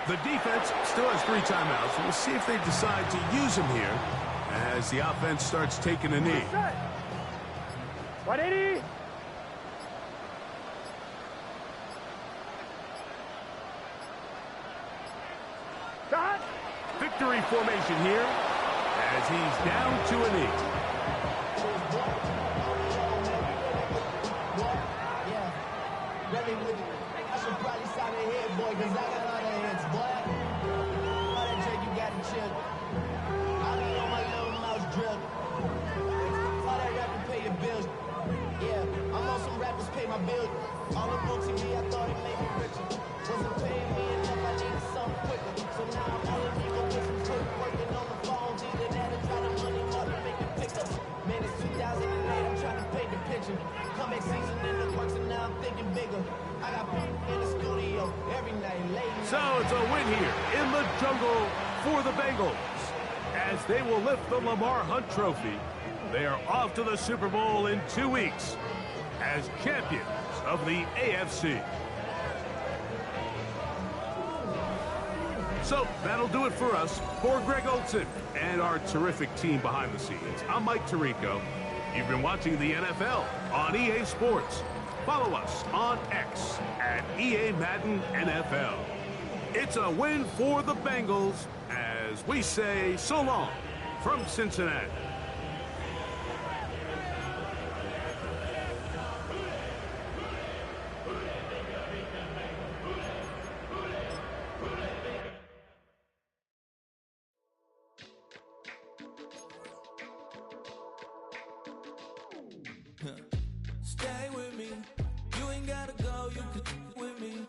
The defense still has 3 timeouts. We'll see if they decide to use them here as the offense starts taking a knee. 180. Stop. Victory formation here as he's down to a knee. I should probably sign a head, boy, because I got all the heads, boy. All that Drake, you got to chill. I'll be on my little mouse drip. All that rap to pay your bills. Yeah, I'm on some rappers pay my bills. All up on TV, I thought it made me richer. Wasn't paying me enough, I needed something quicker. So now I'm calling me, go get some quick working on the phone. Either that or try to money hard to make it pick up. Man, it's 2008, I'm trying to paint the picture. Comeback season in the works, and now I'm thinking bigger. I got people in the studio every night, late night. So it's a win here in the jungle for the Bengals as they will lift the Lamar Hunt Trophy. They are off to the Super Bowl in 2 weeks as champions of the AFC. So that'll do it for us. For Greg Olsen and our terrific team behind the scenes, I'm Mike Tirico. You've been watching the NFL on EA Sports. Follow us on X at EA Madden NFL. It's a win for the Bengals as we say so long from Cincinnati. Stay with me. You ain't gotta go, you can with me.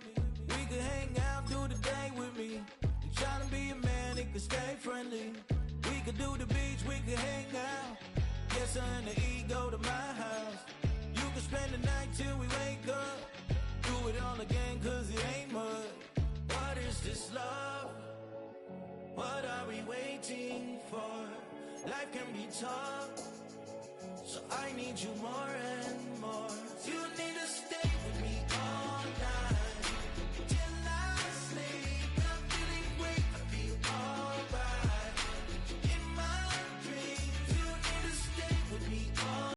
We can hang out, do the day with me. You tryna be a man, it can stay friendly. We could do the beach, we can hang out. Yes, I and the E go to my house. You can spend the night till we wake up. Do it all again, cause it ain't mud. What is this love? What are we waiting for? Life can be tough, so I need you more and